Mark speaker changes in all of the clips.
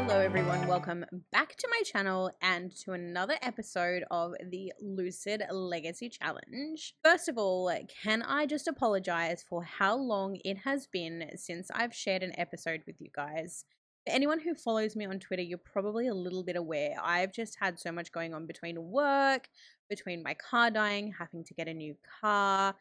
Speaker 1: Hello everyone, welcome back to my channel and to another episode of the Lucid Legacy Challenge. First of all, can I just apologize for how long it has been since I've shared an episode with you guys. For anyone who follows me on Twitter, you're probably a little bit aware. I've just had so much going on between work, between my car dying, having to get a new car,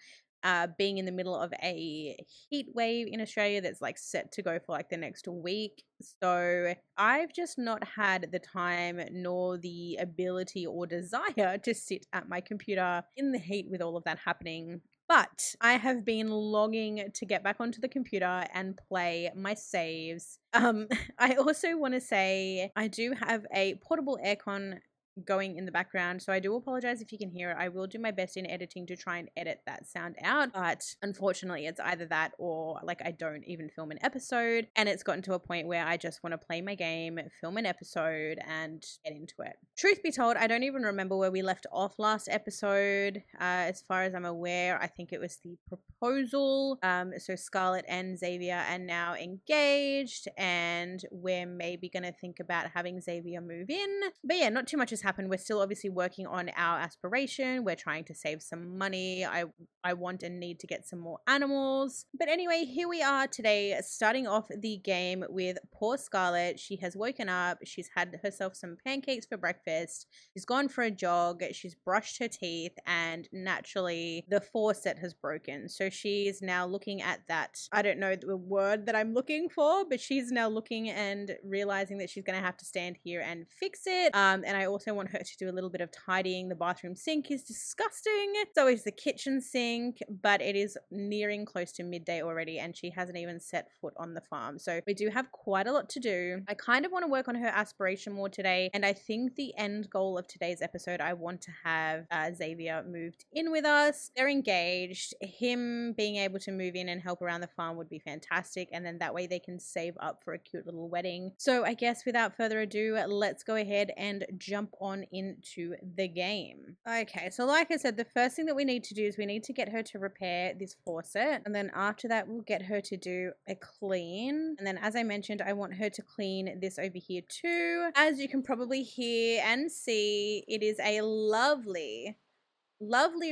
Speaker 1: being in the middle of a heat wave in Australia that's like set to go for like the next week. So I've just not had the time nor the ability or desire to sit at my computer in the heat with all of that happening. But I have been longing to get back onto the computer and play my saves. I also want to say I do have a portable aircon going in the background, so I do apologize if you can hear it. I will do my best in editing to try and edit that sound out, but unfortunately it's either that or like I don't even film an episode, and it's gotten to a point where I just want to play my game, film an episode and get into it. Truth be told, I don't even remember where we left off last episode. As far as I'm aware, I think it was the proposal. So Scarlet and Xavier are now engaged, and we're maybe gonna think about having Xavier move in. But yeah, not too much has happened. We're still obviously working on our aspiration. We're trying to save some money. I want and need to get some more animals. But anyway, here we are today, starting off the game with poor Scarlet. She has woken up. She's had herself some pancakes for breakfast. She's gone for a jog. She's brushed her teeth, and naturally the faucet has broken. So she's now looking at that. I don't know the word that I'm looking for, but she's now looking and realizing that she's going to have to stand here and fix it. And I also want her to do a little bit of tidying. The bathroom sink is disgusting. So is the kitchen sink, but it is nearing close to midday already and she hasn't even set foot on the farm. So we do have quite a lot to do. I kind of want to work on her aspiration more today, and I think the end goal of today's episode, I want to have Xavier moved in with us. They're engaged. Him being able to move in and help around the farm would be fantastic, and then that way they can save up for a cute little wedding. So I guess without further ado, let's go ahead and jump on into the game. Okay, so like I said, the first thing that we need to do is we need to get her to repair this faucet, and then after that we'll get her to do a clean. And then as I mentioned, I want her to clean this over here too. As you can probably hear and see, it is a lovely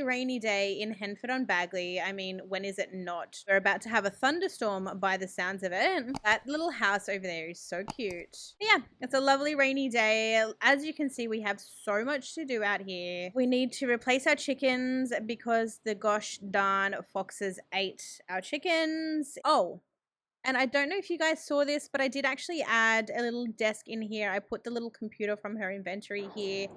Speaker 1: rainy day in 𝕔𝕙𝕒𝕝𝕝𝕝𝕝. I mean, when is it not? We're about to have a thunderstorm by the sounds of it. That little house over there is so cute. But yeah, it's a lovely rainy day. As you can see, we have so much to do out here. We need to replace our chickens because the gosh darn foxes ate our chickens. Oh, and I don't know if you guys saw this, but I did actually add a little desk in here. I put the little computer from her inventory here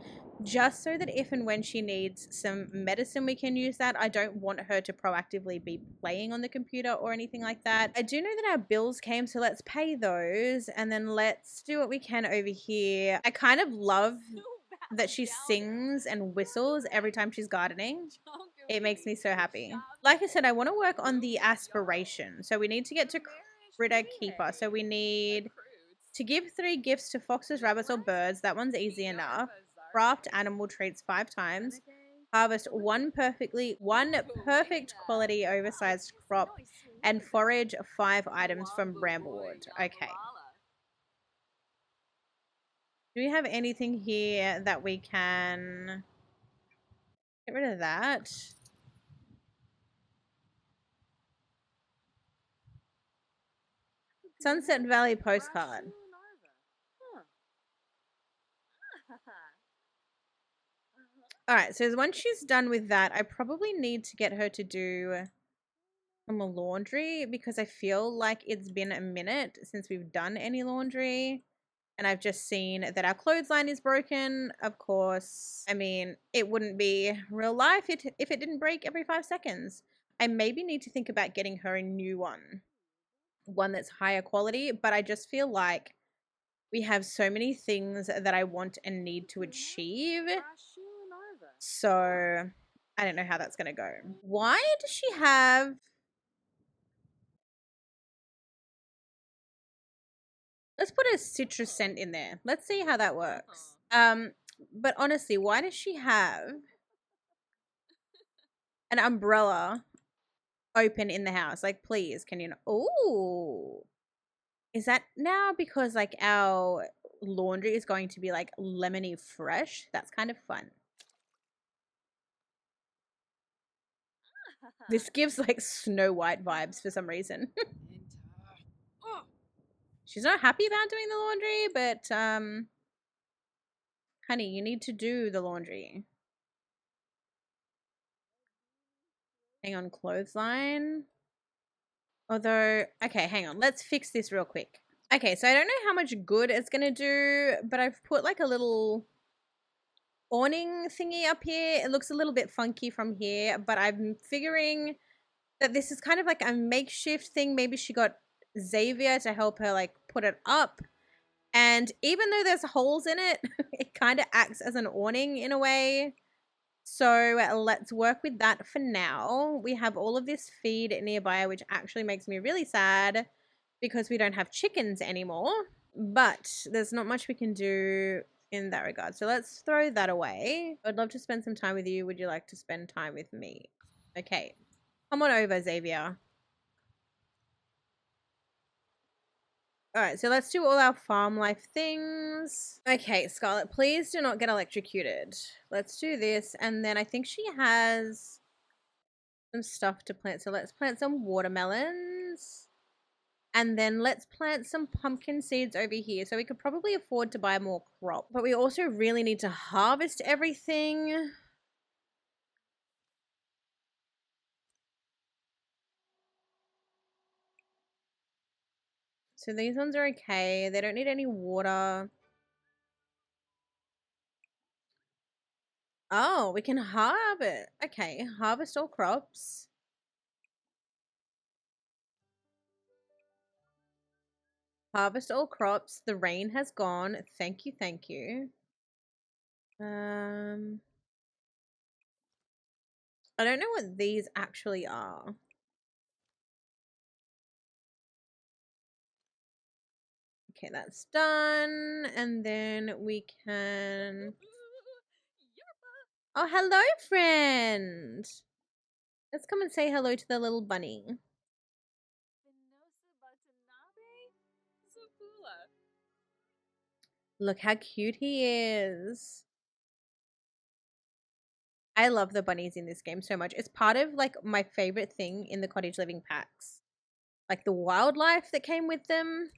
Speaker 1: just so that if and when she needs some medicine, we can use that. I don't want her to proactively be playing on the computer or anything like that. I do know that our bills came, so let's pay those and then let's do what we can over here. I kind of love that she sings and whistles every time she's gardening. It makes me so happy. Like I said, I want to work on the aspiration. So we need to get to Critter Keeper. So we need to give 3 gifts to foxes, rabbits, or birds. That one's easy enough. Craft animal treats 5 times. Harvest one perfect quality oversized crop, and forage 5 items from bramblewood. Okay. Do we have anything here that we can get rid of that? Sunset Valley postcard. Alright, so once she's done with that, I probably need to get her to do some laundry because I feel like it's been a minute since we've done any laundry. And I've just seen that our clothesline is broken. Of course, I mean, it wouldn't be real life if it didn't break every 5 seconds. I maybe need to think about getting her a new one that's higher quality, but I just feel like we have so many things that I want and need to achieve. So I don't know how that's going to go. Why does she have... Let's put a citrus scent in there. Let's see how that works. But honestly, why does she have an umbrella open in the house? Like, please, can you... Oh, is that now because like our laundry is going to be like lemony fresh. That's kind of fun. This gives like Snow White vibes for some reason. She's not happy about doing the laundry, but honey, you need to do the laundry. Hang on, clothesline. Although, okay, hang on. Let's fix this real quick. Okay, so I don't know how much good it's going to do, but I've put like a little awning thingy up here. It looks a little bit funky from here, but I'm figuring that this is kind of like a makeshift thing. Maybe she got Xavier to help her like put it up. And even though there's holes in it, it kind of acts as an awning in a way. So let's work with that for now. We have all of this feed nearby, which actually makes me really sad because we don't have chickens anymore. But there's not much we can do in that regard. So let's throw that away. I'd love to spend some time with you. Would you like to spend time with me? Okay. Come on over, Xavier. All right, so let's do all our farm life things. Okay, Scarlet, please do not get electrocuted. Let's do this. And then I think she has some stuff to plant. So let's plant some watermelons. And then let's plant some pumpkin seeds over here. So we could probably afford to buy more crop. But we also really need to harvest everything. So these ones are okay. They don't need any water. Oh, we can harvest. Okay, harvest all crops. Harvest all crops. The rain has gone. Thank you, thank you. I don't know what these actually are. Okay, that's done. And then we can... Oh, hello, friend. Let's come and say hello to the little bunny. Look how cute he is. I love the bunnies in this game so much. It's part of like my favorite thing in the cottage living packs. Like the wildlife that came with them.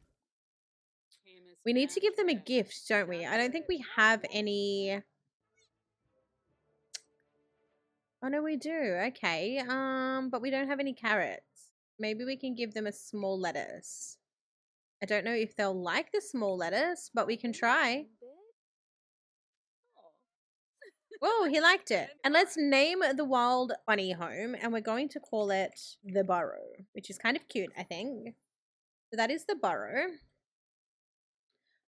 Speaker 1: We need to give them a gift, don't we? I don't think we have any... Oh, no, we do. Okay. But we don't have any carrots. Maybe we can give them a small lettuce. I don't know if they'll like the small lettuce, but we can try. Whoa, he liked it. And let's name the wild bunny home, and we're going to call it the burrow, which is kind of cute, I think. So that is the burrow.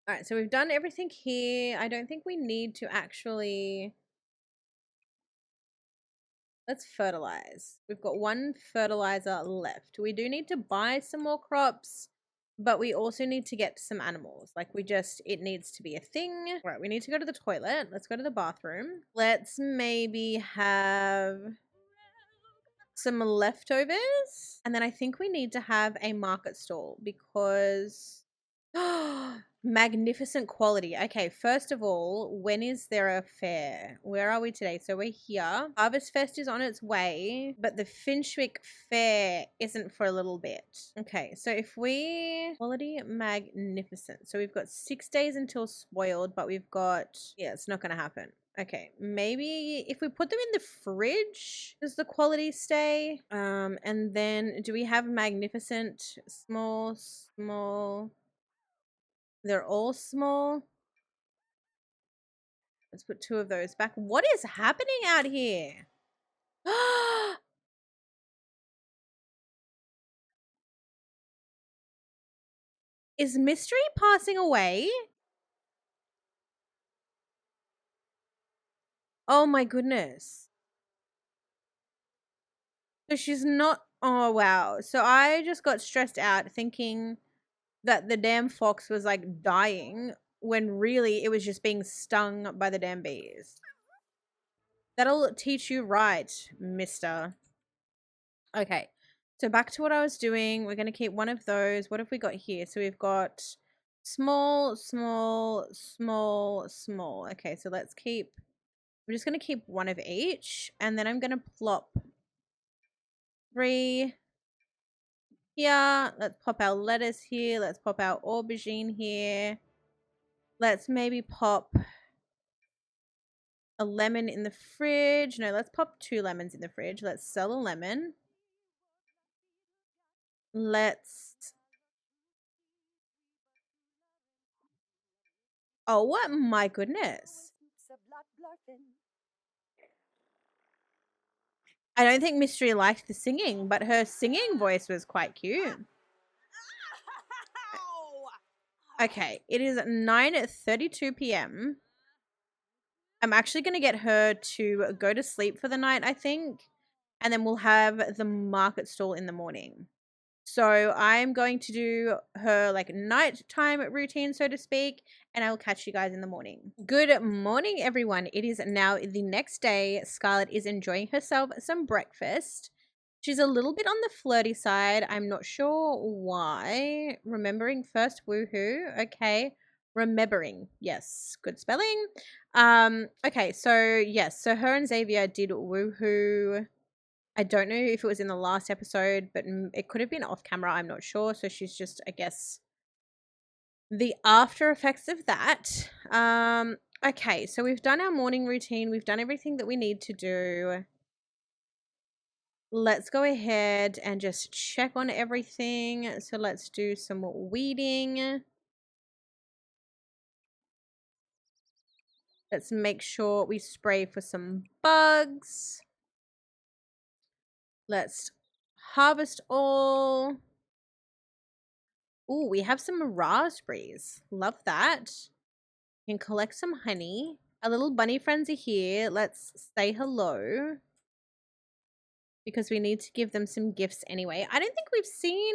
Speaker 1: All right, so we've done everything here. I don't think we need to actually... Let's fertilize. We've got one fertilizer left. We do need to buy some more crops, but we also need to get some animals. Like it needs to be a thing. All right, we need to go to the toilet. Let's go to the bathroom. Let's maybe have some leftovers. And then I think we need to have a market stall because... Magnificent quality. Okay, first of all, when is there a fair? Where are we today? So we're here. Harvest Fest is on its way, but the 𝐵𝗔𝐶 fair isn't for a little bit. Okay, so if we... Quality magnificent. So we've got 6 days until spoiled, but we've got... Yeah, it's not going to happen. Okay, maybe if we put them in the fridge, does the quality stay? And then do we have magnificent, small... They're all small. Let's put 2 of those back. What is happening out here? Is Mystery passing away? Oh my goodness. So she's not... Oh, wow. So I just got stressed out thinking that the damn fox was like dying when really it was just being stung by the damn bees. That'll teach you right, mister. Okay, so back to what I was doing. We're going to keep one of those. What have we got here? So we've got Small, small, small, small. Okay, so let's keep, I'm just going to keep one of each, and then I'm going to plop 3 here. Let's pop our lettuce here. Let's pop our aubergine here. Let's maybe pop a lemon in the fridge. No, let's pop 2 lemons in the fridge. Let's sell a lemon. Let's, oh my goodness. I don't think Mystery liked the singing, but her singing voice was quite cute. Okay, it is 9:32 p.m. I'm actually going to get her to go to sleep for the night, I think. And then we'll have the market stall in the morning. So I'm going to do her like nighttime routine, so to speak, and I will catch you guys in the morning. Good morning, everyone. It is now the next day. Scarlet is enjoying herself some breakfast. She's a little bit on the flirty side. I'm not sure why. Remembering first, woohoo. Okay. Remembering. Yes. Good spelling. Okay. So yes. So her and Xavier did woohoo. I don't know if it was in the last episode, but it could have been off camera. I'm not sure. So she's just, I guess, the after effects of that. Okay. So we've done our morning routine. We've done everything that we need to do. Let's go ahead and just check on everything. So let's do some weeding. Let's make sure we spray for some bugs. Let's harvest all. Ooh, we have some raspberries. Love that. We can collect some honey. Our little bunny friends are here. Let's say hello, because we need to give them some gifts anyway. I don't think we've seen...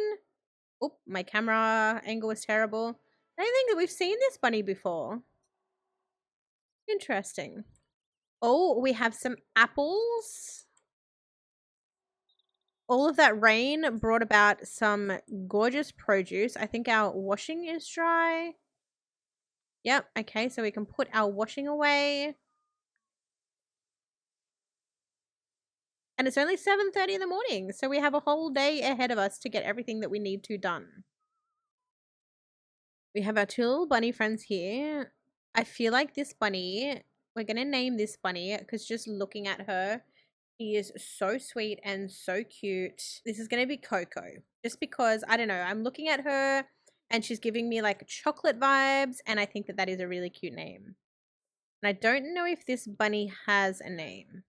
Speaker 1: Oh, my camera angle was terrible. I don't think that we've seen this bunny before. Interesting. Oh, we have some apples. All of that rain brought about some gorgeous produce. I think our washing is dry. Yep, okay, so we can put our washing away. And it's only 7:30 in the morning, so we have a whole day ahead of us to get everything that we need to done. We have our 2 little bunny friends here. I feel like this bunny, we're going to name this bunny because just looking at her, she is so sweet and so cute. This is going to be Coco, just because, I don't know, I'm looking at her and she's giving me like chocolate vibes, and I think that that is a really cute name. And I don't know if this bunny has a name.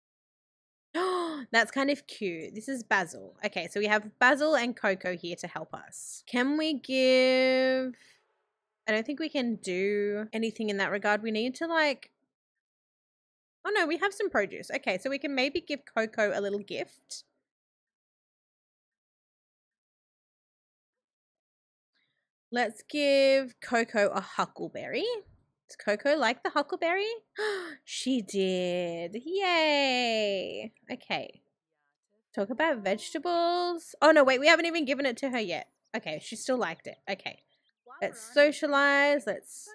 Speaker 1: Oh, that's kind of cute. This is Basil. Okay, so we have Basil and Coco here to help us. Can we give... I don't think we can do anything in that regard. We need to like... Oh no, we have some produce. Okay, so we can maybe give Coco a little gift. Let's give Coco a huckleberry. Does Coco like the huckleberry? She did. Yay. Okay. Talk about vegetables. Oh no, wait, we haven't even given it to her yet. Okay, she still liked it. Okay. Let's socialize. Let's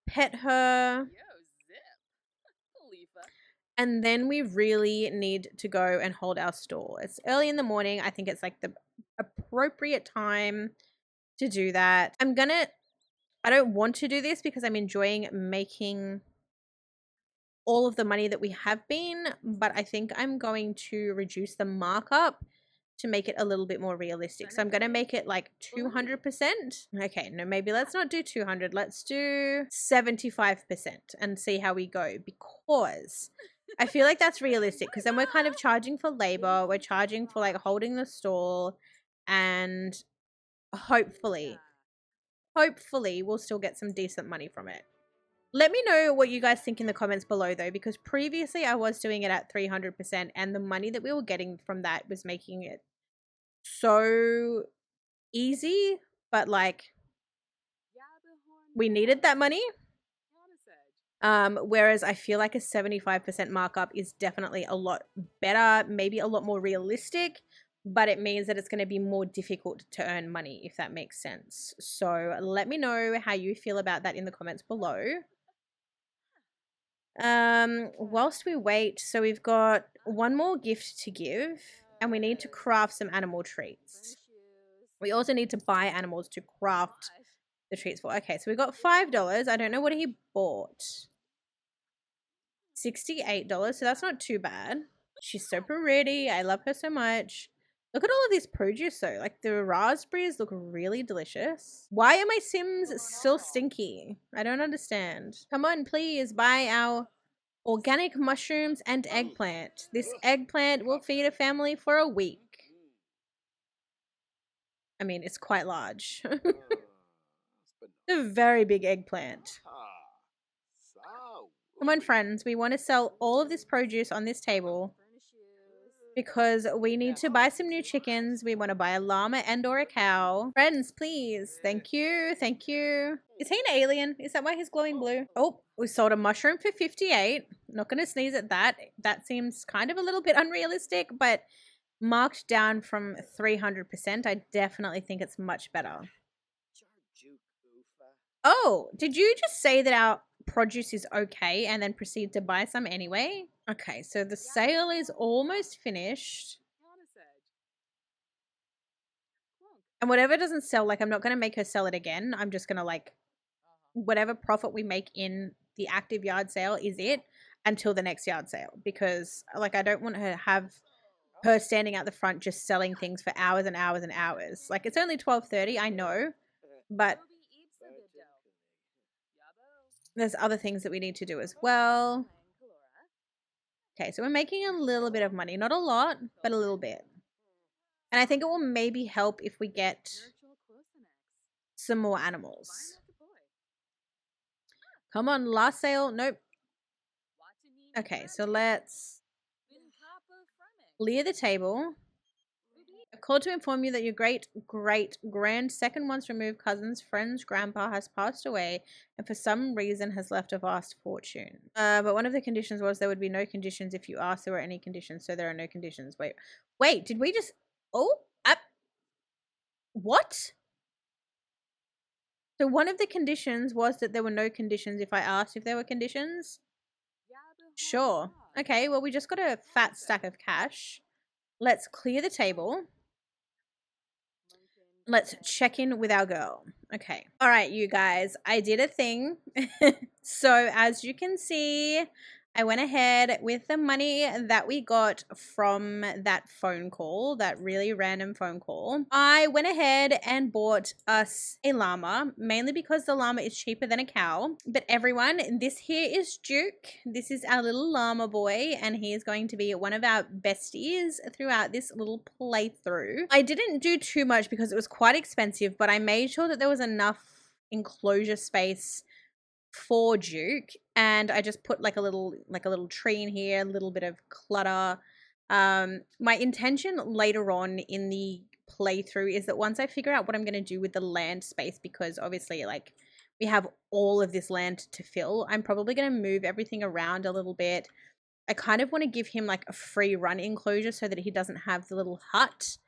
Speaker 1: pet her. And then we really need to go and hold our stall. It's early in the morning. I think it's like the appropriate time to do that. I don't want to do this because I'm enjoying making all of the money that we have been, but I think I'm going to reduce the markup to make it a little bit more realistic. So I'm going to make it like 200%. Okay, no, maybe let's not do 200. Let's do 75% and see how we go, because I feel like that's realistic, because then we're kind of charging for labor. We're charging for like holding the stall, and hopefully we'll still get some decent money from it. Let me know what you guys think in the comments below though, because previously I was doing it at 300% and the money that we were getting from that was making it so easy, but like we needed that money. Whereas I feel like a 75% markup is definitely a lot better, maybe a lot more realistic, but it means that it's going to be more difficult to earn money, if that makes sense. So let me know how you feel about that in the comments below. Whilst we wait, so we've got one more gift to give, and we need to craft some animal treats. We also need to buy animals to craft the treats for. Okay, so we got $5. I don't know what he bought. $68, so that's not too bad. She's so pretty. I love her so much. Look at all of this produce though. Like the raspberries look really delicious. Why are my Sims still stinky? I don't understand. Come on, please buy our organic mushrooms and eggplant. This eggplant will feed a family for a week. I mean, it's quite large. A very big eggplant. Come on, friends. We want to sell all of this produce on this table because we need to buy some new chickens. We want to buy a llama and or a cow. Friends, please. Thank you. Thank you. Is he an alien? Is that why he's glowing blue? Oh, we sold a mushroom for 58. Not going to sneeze at that. That seems kind of a little bit unrealistic, but marked down from 300%. I definitely think it's much better. Oh, did you just say that our produce is okay and then proceed to buy some anyway? Okay, so the sale is almost finished. And whatever doesn't sell, like, I'm not going to make her sell it again. I'm just going to, like, whatever profit we make in the active yard sale is it until the next yard sale. Because, like, I don't want her to have her standing out the front just selling things for hours and hours and hours. Like, it's only 12:30, I know. But there's other things that we need to do as well. Okay, so we're making a little bit of money. Not a lot, but a little bit. And I think it will maybe help if we get some more animals. Come on, last sale. Nope. Okay, so let's clear the table. I've called to inform you that your great-great-grand second once removed cousin's friend's grandpa has passed away and for some reason has left a vast fortune. But one of the conditions was there would be no conditions if you asked there were any conditions, so there are no conditions. Wait, did we just... Oh, what? So one of the conditions was that there were no conditions if I asked if there were conditions? Sure. Okay, well, we just got a fat stack of cash. Let's clear the table. Let's check in with our girl. Okay. All right, you guys, I did a thing. So as you can see, I went ahead with the money that we got from that phone call, that really random phone call. I went ahead and bought us a llama, mainly because the llama is cheaper than a cow. But everyone, this here is Duke. This is our little llama boy, and he is going to be one of our besties throughout this little playthrough. I didn't do too much because it was quite expensive, but I made sure that there was enough enclosure space for Duke, and I just put like a little tree in here, a little bit of clutter. My intention later on in the playthrough is that once I figure out what I'm going to do with the land space, because obviously like we have all of this land to fill, I'm probably going to move everything around a little bit. I kind of want to give him like a free run enclosure so that he doesn't have the little hut.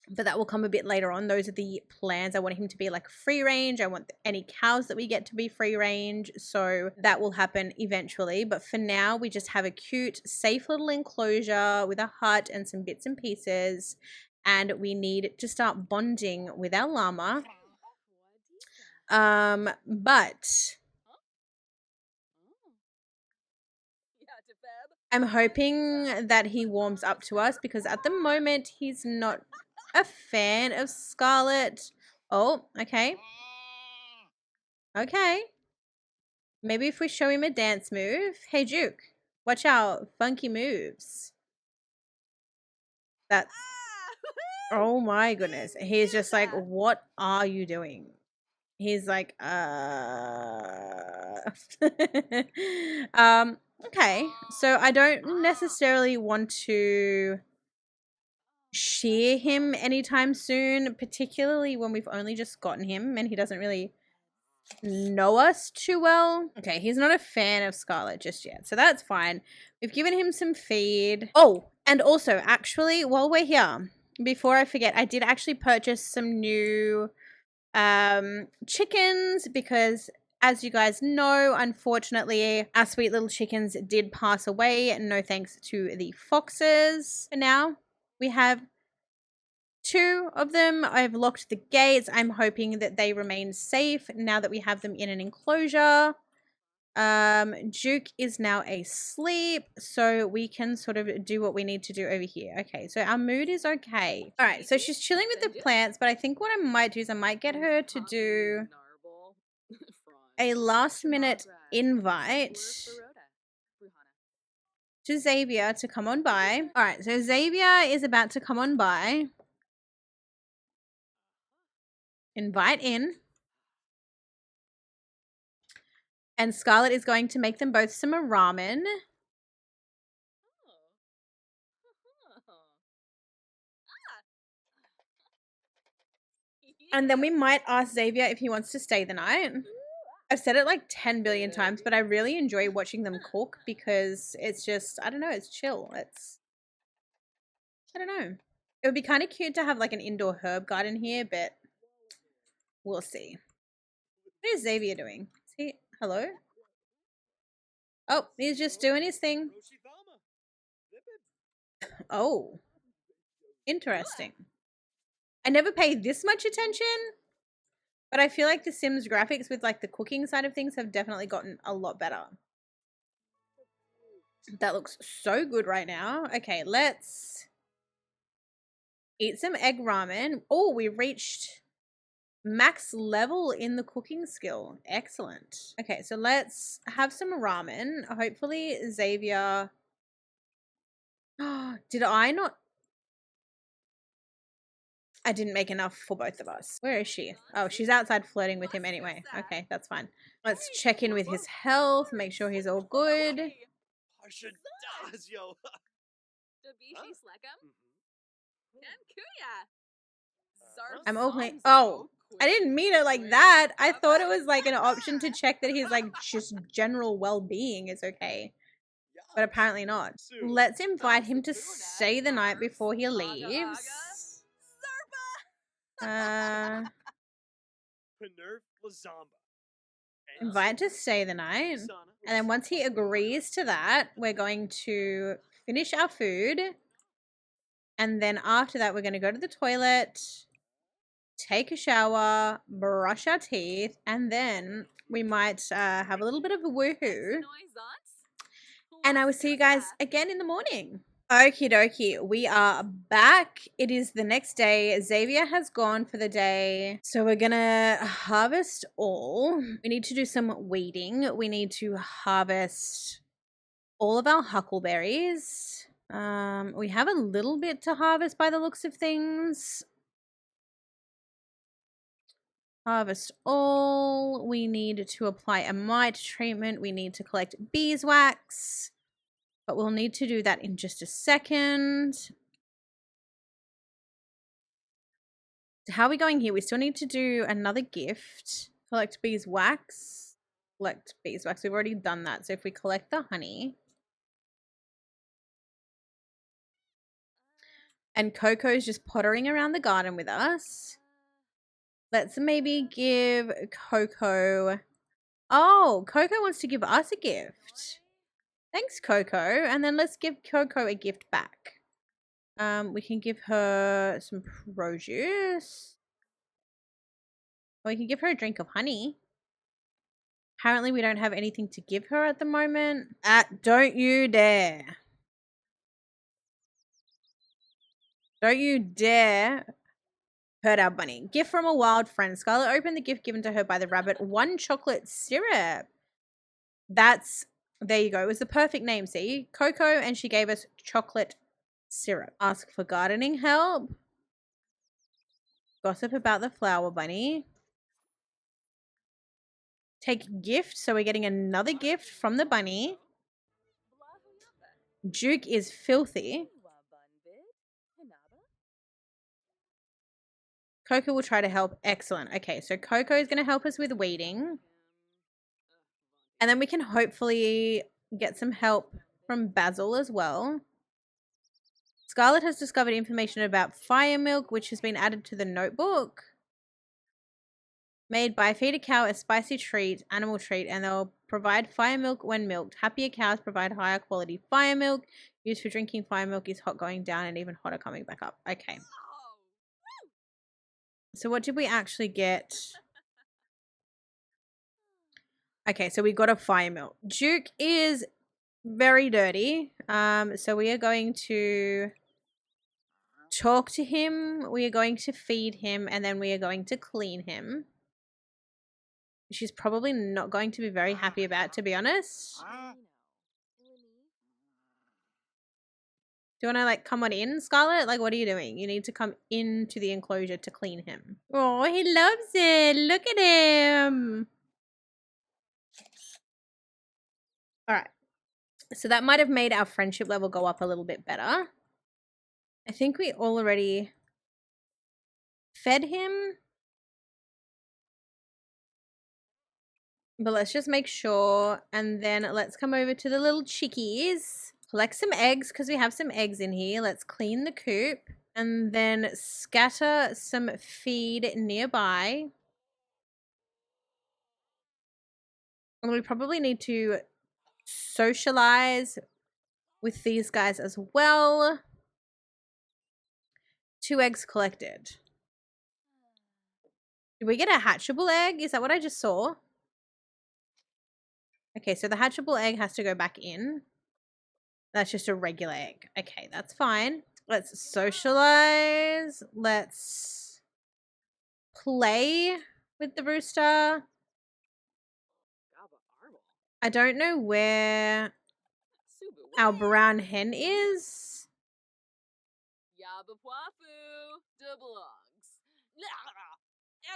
Speaker 1: But that will come a bit later on. Those are the plans. I want him to be like free range. I want any cows that we get to be free range. So that will happen eventually. But for now, we just have a cute, safe little enclosure with a hut and some bits and pieces. And we need to start bonding with our llama. But I'm hoping that he warms up to us because at the moment he's not a fan of Scarlet. Oh, okay. Okay. Maybe if we show him a dance move. Hey, Duke, watch out. Funky moves. That's... Oh my goodness. He's just like, what are you doing? He's like, okay. So I don't necessarily want to shear him anytime soon, particularly when we've only just gotten him and he doesn't really know us too well. Okay, he's not a fan of Scarlet just yet, so that's fine. We've given him some feed. Oh, And also, actually, while we're here, before I forget, I did actually purchase some new chickens because, as you guys know, unfortunately, our sweet little chickens did pass away. No thanks to the foxes. And now we have 2 of them. I've locked the gates. I'm hoping that they remain safe now that we have them in an enclosure. Duke is now asleep, so we can sort of do what we need to do over here. Okay, so our mood is okay. All right, so she's chilling with the plants, but I think what I might do is I might get her to do a last minute invite to Xavier to come on by. All right, so Xavier is about to come on by. Invite in. And Scarlet is going to make them both some ramen. And then we might ask Xavier if he wants to stay the night. I've said it like 10 billion times, but I really enjoy watching them cook because it's just, I don't know, it's chill. It's, I don't know. It would be kind of cute to have like an indoor herb garden here, but we'll see. What is Xavier doing? Is he, hello? Oh, he's just doing his thing. Oh, interesting. I never paid this much attention, but I feel like the Sims graphics with like the cooking side of things have definitely gotten a lot better. That looks so good right now. Okay, let's eat some egg ramen. Oh, we reached max level in the cooking skill. Excellent. Okay, so let's have some ramen. Hopefully Xavier... Did I not... I didn't make enough for both of us. Where is she? Oh, she's outside flirting with him anyway. Okay, that's fine. Let's check in with his health, make sure he's all good. I'm opening... Oh, I didn't mean it like that. I thought it was like an option to check that his like just general well-being is okay. But apparently not. Let's invite him to stay the night before he leaves. Invite to stay the night. And then once he agrees to that, we're going to finish our food. And then after that, we're going to go to the toilet, take a shower, brush our teeth, and then we might have a little bit of a woohoo. And I will see you guys again in the morning. Okie dokie, we are back. It is the next day. Xavier has gone for the day. So we're gonna harvest all. We need to do some weeding. We need to harvest all of our huckleberries. We have a little bit to harvest by the looks of things. Harvest all. We need to apply a mite treatment. We need to collect beeswax. But we'll need to do that in just a second. How are we going here? We still need to do another gift. Collect beeswax. Collect beeswax. We've already done that. So if we collect the honey. And Coco's just pottering around the garden with us. Let's maybe give Coco... Oh, Coco wants to give us a gift. Thanks, Coco. And then let's give Coco a gift back. We can give her some produce. Or we can give her a drink of honey. Apparently, we don't have anything to give her at the moment. Don't you dare. Don't you dare hurt our bunny. Gift from a wild friend. Scarlet opened the gift given to her by the rabbit. 1 chocolate syrup. That's... There you go. It was the perfect name, see? Coco, and she gave us chocolate syrup. Ask for gardening help. Gossip about the flower bunny. Take gift. So we're getting another gift from the bunny. Duke is filthy. Coco will try to help. Excellent. Okay, so Coco is going to help us with weeding. And then we can hopefully get some help from Basil as well. Scarlet has discovered information about fire milk, which has been added to the notebook. Made by feed a cow a spicy treat, animal treat, and they'll provide fire milk when milked. Happier cows provide higher quality fire milk. Used for drinking fire milk is hot going down and even hotter coming back up. Okay. So what did we actually get? Okay, so we got a fire milk. Duke is very dirty. So we are going to talk to him. We are going to feed him, and then we are going to clean him. She's probably not going to be very happy about, to be honest. Do you want to, like, come on in, Scarlet? Like, what are you doing? You need to come into the enclosure to clean him. Oh, he loves it. Look at him. All right. So that might have made our friendship level go up a little bit better. I think we already fed him. But let's just make sure. And then let's come over to the little chickies. Collect some eggs because we have some eggs in here. Let's clean the coop. And then scatter some feed nearby. And we probably need to socialize with these guys as well. 2 eggs collected. Did we get a hatchable egg? Is that what I just saw? Okay, so the hatchable egg has to go back in. That's just a regular egg. Okay, that's fine. Let's socialize. Let's play with the rooster. I don't know where our brown hen is.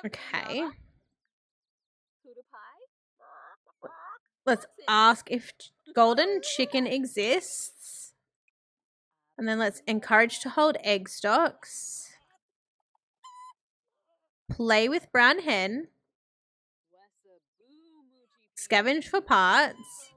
Speaker 1: Okay. Let's ask if golden chicken exists. And then let's encourage to hold egg stocks. Play with brown hen. Scavenge for parts.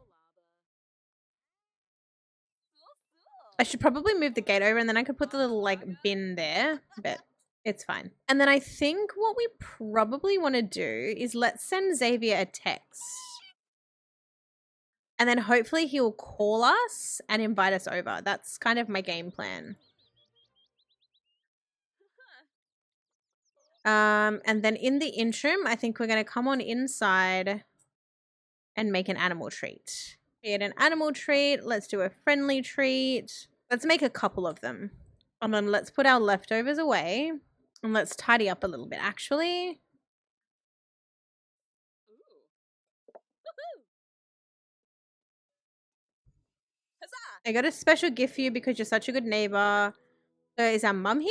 Speaker 1: I should probably move the gate over and then I could put the little, like, bin there, but it's fine. And then I think what we probably want to do is let's send Xavier a text. And then hopefully he'll call us and invite us over. That's kind of my game plan. And then in the interim, I think we're going to come on inside and make an animal treat. Create an animal treat. Let's do a friendly treat. Let's make a couple of them. And then let's put our leftovers away. And let's tidy up a little bit, actually. I got a special gift for you because you're such a good neighbor. So is our mum here?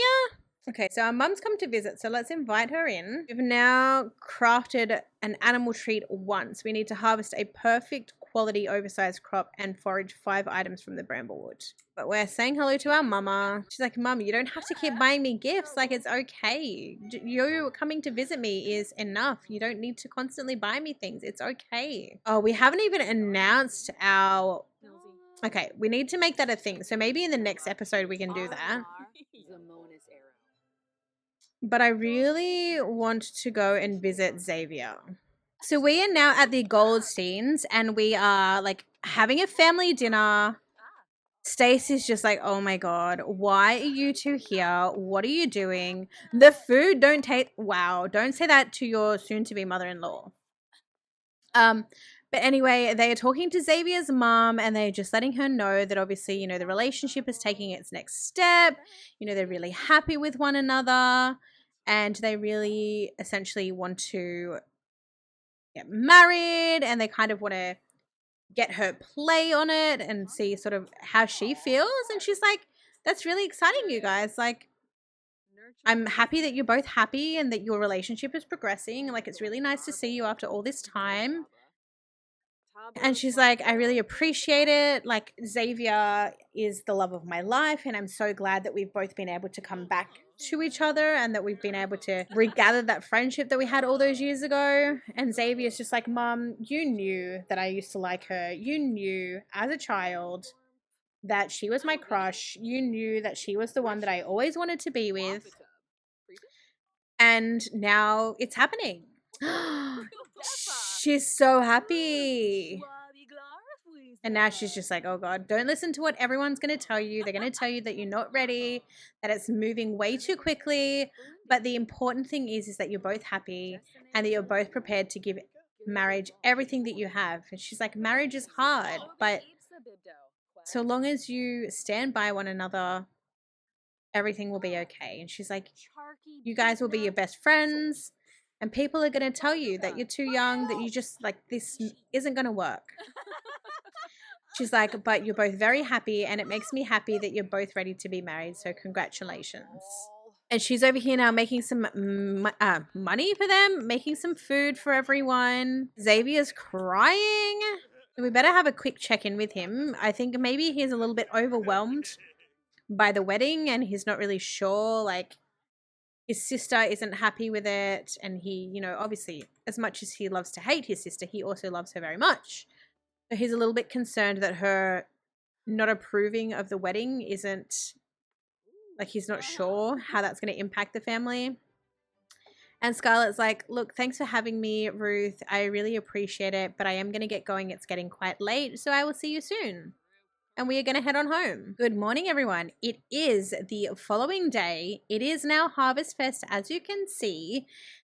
Speaker 1: Okay, so our mum's come to visit, so let's invite her in. We've now crafted an animal treat once. We need to harvest a perfect quality oversized crop and forage 5 items from the bramblewood. But we're saying hello to our mama. She's like, Mum, you don't have to keep buying me gifts. Like, it's okay. You coming to visit me is enough. You don't need to constantly buy me things. It's okay. Oh, we haven't even announced our... Okay, we need to make that a thing. So maybe in the next episode we can do that. But I really want to go and visit Xavier. So we are now at the Goldsteins and we are, like, having a family dinner. Stacey's just like, oh my God, why are you two here? What are you doing? The food don't taste... Wow, don't say that to your soon-to-be mother-in-law. But anyway, they are talking to Xavier's mom and they're just letting her know that obviously, you know, the relationship is taking its next step. You know, they're really happy with one another and they really essentially want to get married and they kind of want to get her play on it and see sort of how she feels. And she's like, that's really exciting, you guys. Like, I'm happy that you're both happy and that your relationship is progressing. Like, it's really nice to see you after all this time. And she's like, I really appreciate it. Like, Xavier is the love of my life. And I'm so glad that we've both been able to come back to each other and that we've been able to regather that friendship that we had all those years ago. And Xavier's just like, Mom, you knew that I used to like her. You knew as a child that she was my crush. You knew that she was the one that I always wanted to be with. And now it's happening. She's so happy. And now she's just like, oh God, don't listen to what everyone's going to tell you. They're going to tell you that you're not ready, that it's moving way too quickly. But the important thing is that you're both happy and that you're both prepared to give marriage everything that you have. And she's like, marriage is hard, but so long as you stand by one another, everything will be okay. And she's like, you guys will be your best friends. And people are going to tell you that you're too young, that you just like, this isn't going to work. She's like, but you're both very happy, and it makes me happy that you're both ready to be married. So congratulations. And she's over here now making some money for them, making some food for everyone. Xavier's crying. We better have a quick check-in with him. I think maybe he's a little bit overwhelmed by the wedding, and he's not really sure. Like, his sister isn't happy with it. And he, you know, obviously, as much as he loves to hate his sister, he also loves her very much. So he's a little bit concerned that her not approving of the wedding isn't, like, he's not sure how that's going to impact the family. And Scarlett's like, look, thanks for having me, Ruth. I really appreciate it, but I am going to get going. It's getting quite late, so I will see you soon. And we are going to head on home. Good morning, everyone. It is the following day. It is now Harvest Fest, as you can see.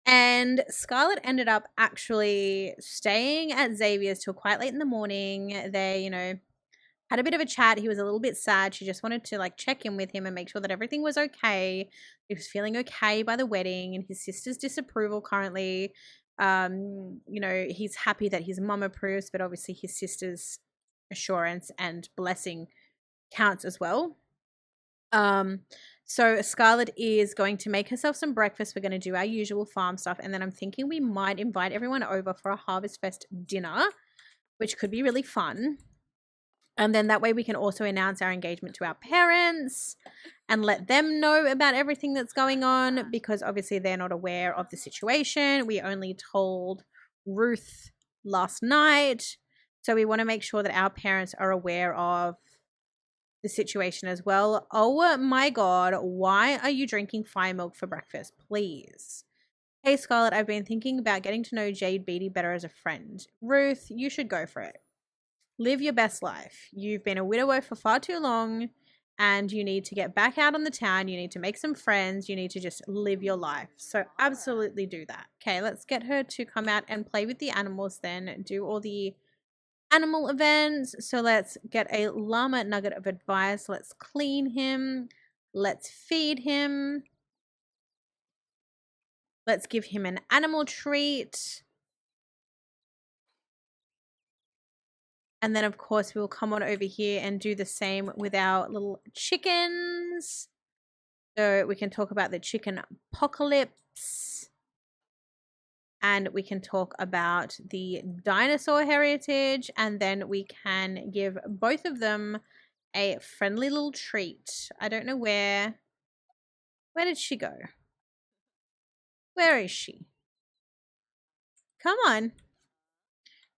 Speaker 1: And Scarlett ended up actually staying at Xavier's till quite late in the morning. They, you know, had a bit of a chat. He was a little bit sad. She just wanted to like check in with him and make sure that everything was okay. He was feeling okay by the wedding, and his sister's disapproval currently. You know, he's happy that his mum approves, but obviously his sister's assurance and blessing counts as well. So Scarlett is going to make herself some breakfast. We're going to do our usual farm stuff. And then I'm thinking we might invite everyone over for a Harvest Fest dinner, which could be really fun. And then that way we can also announce our engagement to our parents and let them know about everything that's going on, because obviously they're not aware of the situation. We only told Ruth last night. So we want to make sure that our parents are aware of the situation as well. Oh my God, why are you drinking fire milk for breakfast? Please. Hey Scarlett, I've been thinking about getting to know Jade Beatty better as a friend. Ruth, you should go for it. Live your best life. You've been a widower for far too long, and you need to get back out on the town. You need to make some friends. You need to just live your life. So absolutely do that. Okay, let's get her to come out and play with the animals then. Do all the animal events. So let's get a llama nugget of advice. Let's clean him. Let's feed him. Let's give him an animal treat. And then, of course, we'll come on over here and do the same with our little chickens. So we can talk about the chicken apocalypse. And we can talk about the dinosaur heritage. And then we can give both of them a friendly little treat. I don't know where. Where did she go? Where is she? Come on.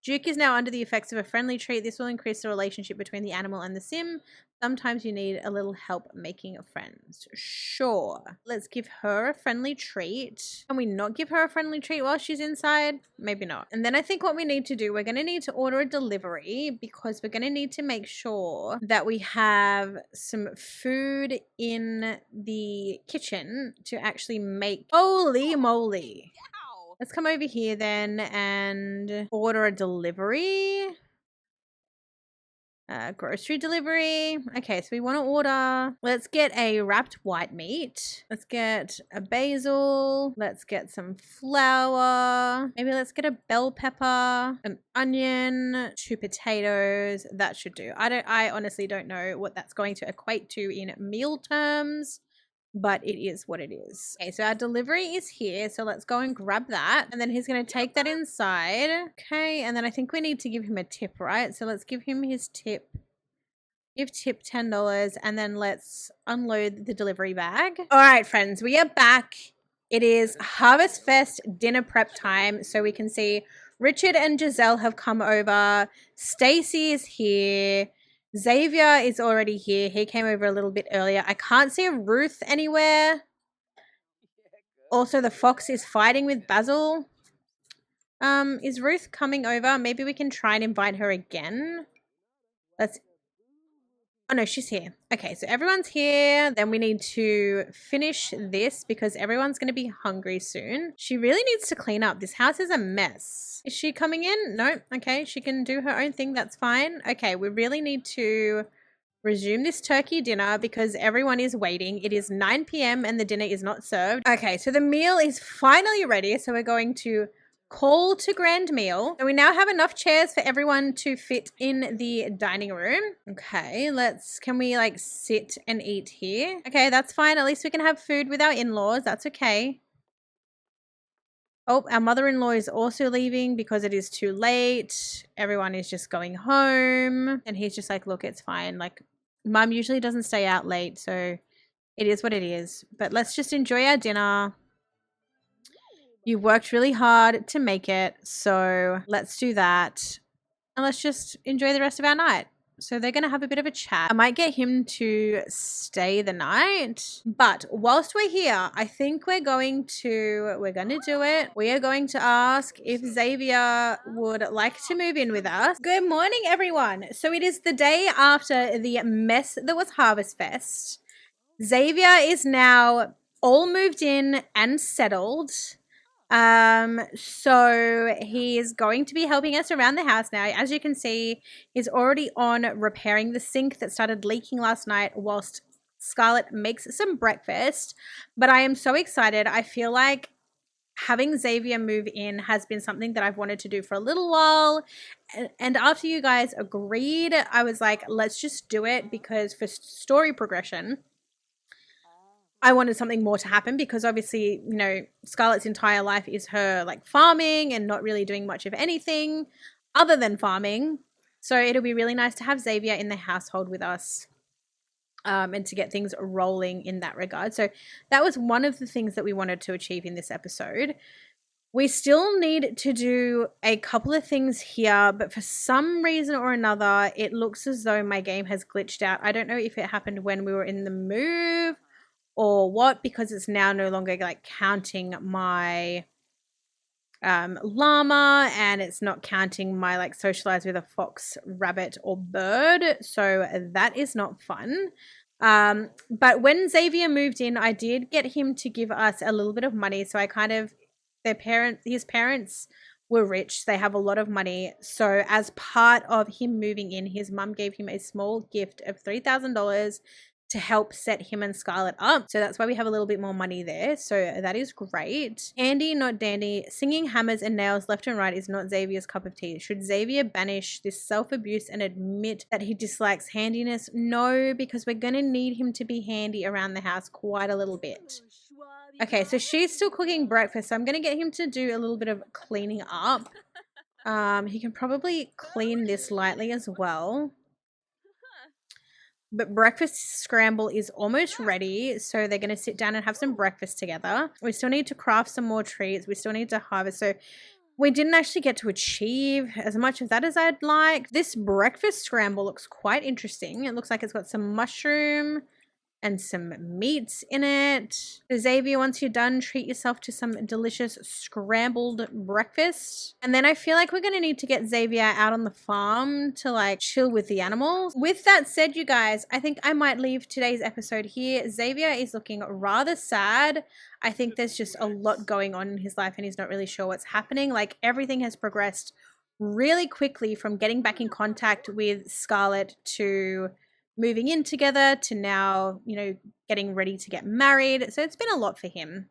Speaker 1: Duke is now under the effects of a friendly treat. This will increase the relationship between the animal and the sim. Sometimes you need a little help making friends. Sure. Let's give her a friendly treat. Can we not give her a friendly treat while she's inside? Maybe not. And then I think what we need to do, we're going to need to order a delivery, because we're going to need to make sure that we have some food in the kitchen to actually make. Holy moly. Let's come over here then and order a delivery. Grocery delivery. Okay, so we want to order. Let's get a wrapped white meat. Let's get a basil. Let's get some flour. Maybe let's get a bell pepper, an onion, 2 potatoes. That should do. I honestly don't know what that's going to equate to in meal terms, but it is what it is. Okay, so our delivery is here. So let's go and grab that. And then he's going to take that inside. Okay, and then I think we need to give him a tip, right? So let's give him his tip. Give tip $10, and then let's unload the delivery bag. All right, friends, we are back. It is Harvest Fest dinner prep time. So we can see Richard and Giselle have come over. Stacy is here. Xavier is already here. He came over a little bit earlier. I can't see Ruth anywhere. Also, the fox is fighting with Basil. Is Ruth coming over? Maybe we can try and invite her again. Let's... Oh no, she's here. Okay, so everyone's here. Then we need to finish this because everyone's going to be hungry soon. She really needs to clean up. This house is a mess. Is she coming in? No. Okay, she can do her own thing. That's fine. Okay, we really need to resume this turkey dinner because everyone is waiting. It is 9 p.m. and the dinner is not served. Okay, so the meal is finally ready. So we're going to call to grand meal. And we now have enough chairs for everyone to fit in the dining room. Okay, can we like sit and eat here? Okay, that's fine. At least we can have food with our in-laws. That's okay. Oh, our mother-in-law is also leaving because it is too late. Everyone is just going home. And he's just like, look, it's fine. Like, Mum usually doesn't stay out late, so it is what it is. But let's just enjoy our dinner. You worked really hard to make it, so let's do that. And let's just enjoy the rest of our night. So they're going to have a bit of a chat. I might get him to stay the night. But whilst we're here, I think we're going to do it. We are going to ask if Xavier would like to move in with us. Good morning, everyone. So it is the day after the mess that was Harvest Fest. Xavier is now all moved in and settled. So he is going to be helping us around the house now. As you can see, he's already on repairing the sink that started leaking last night whilst Scarlet makes some breakfast. But I am so excited. I feel like having Xavier move in has been something that I've wanted to do for a little while. And after you guys agreed, I was like, let's just do it because for story progression, I wanted something more to happen because obviously, you know, Scarlet's entire life is her like farming and not really doing much of anything other than farming. So it'll be really nice to have Xavier in the household with us and to get things rolling in that regard. So that was one of the things that we wanted to achieve in this episode. We still need to do a couple of things here, but for some reason or another, it looks as though my game has glitched out. I don't know if it happened when we were in the move or what, because it's now no longer like counting my llama, and it's not counting my like socialize with a fox, rabbit, or bird. So that is not fun. But when Xavier moved in, I did get him to give us a little bit of money. So I kind of, his parents were rich. They have a lot of money. So as part of him moving in, his mum gave him a small gift of $3,000 to help set him and Scarlet up. So that's why we have a little bit more money there. So that is great. Handy, not dandy. Singing hammers and nails left and right is not Xavier's cup of tea. Should Xavier banish this self-abuse and admit that he dislikes handiness? No, because we're going to need him to be handy around the house quite a little bit. Okay, so she's still cooking breakfast. So I'm going to get him to do a little bit of cleaning up. He can probably clean this lightly as well. But breakfast scramble is almost ready, so they're going to sit down and have some breakfast together. We still need to craft some more treats. We still need to harvest. So we didn't actually get to achieve as much of that as I'd like. This breakfast scramble looks quite interesting. It looks like it's got some mushroom and some meats in it. So Xavier, once you're done, treat yourself to some delicious scrambled breakfast. And then I feel like we're going to need to get Xavier out on the farm to like chill with the animals. With that said, you guys, I think I might leave today's episode here. Xavier is looking rather sad. I think there's just a lot going on in his life and he's not really sure what's happening. Like everything has progressed really quickly from getting back in contact with Scarlet to moving in together to now, you know, getting ready to get married. So it's been a lot for him.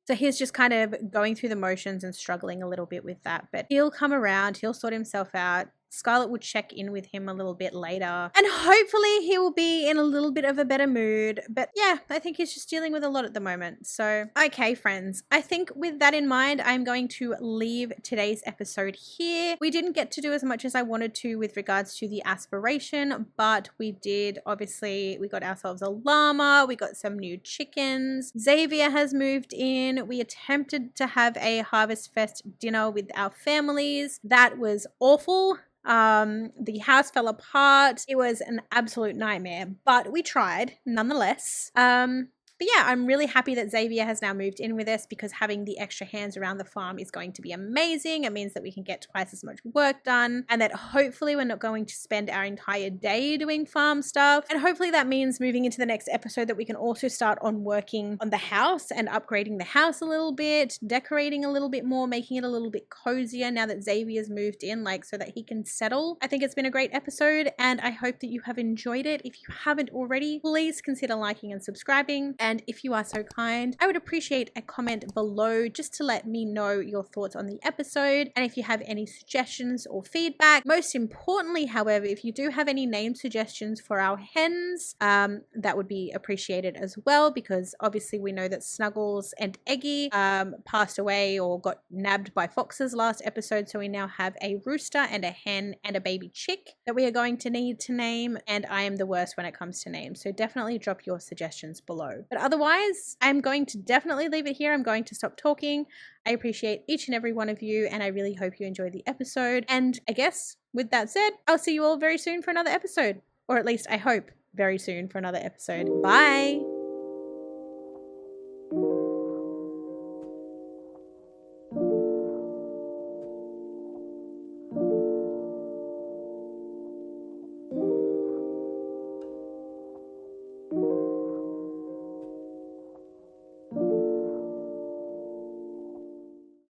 Speaker 1: So he's just kind of going through the motions and struggling a little bit with that. But he'll come around. He'll sort himself out. Scarlet will check in with him a little bit later. And hopefully he will be in a little bit of a better mood. But yeah, I think he's just dealing with a lot at the moment. So, okay, friends. I think with that in mind, I'm going to leave today's episode here. We didn't get to do as much as I wanted to with regards to the aspiration. But we did, obviously, we got ourselves a llama. We got some new chickens. Xavier has moved in. We attempted to have a Harvest Fest dinner with our families. That was awful. The house fell apart. It was an absolute nightmare, but we tried nonetheless. But yeah, I'm really happy that Xavier has now moved in with us, because having the extra hands around the farm is going to be amazing. It means that we can get twice as much work done, and that hopefully we're not going to spend our entire day doing farm stuff. And hopefully that means moving into the next episode that we can also start on working on the house and upgrading the house a little bit, decorating a little bit more, making it a little bit cozier now that Xavier's moved in, like so that he can settle. I think it's been a great episode, and I hope that you have enjoyed it. If you haven't already, please consider liking and subscribing. And if you are so kind, I would appreciate a comment below just to let me know your thoughts on the episode, and if you have any suggestions or feedback. Most importantly, however, if you do have any name suggestions for our hens, that would be appreciated as well, because obviously we know that Snuggles and Eggy passed away or got nabbed by foxes last episode, so we now have a rooster and a hen and a baby chick that we are going to need to name, and I am the worst when it comes to names, so definitely drop your suggestions below. But otherwise, I'm going to definitely leave it here. I'm going to stop talking. I appreciate each and every one of you, and I really hope you enjoyed the episode. And I guess with that said, I'll see you all very soon for another episode, or at least I hope very soon for another episode. Bye.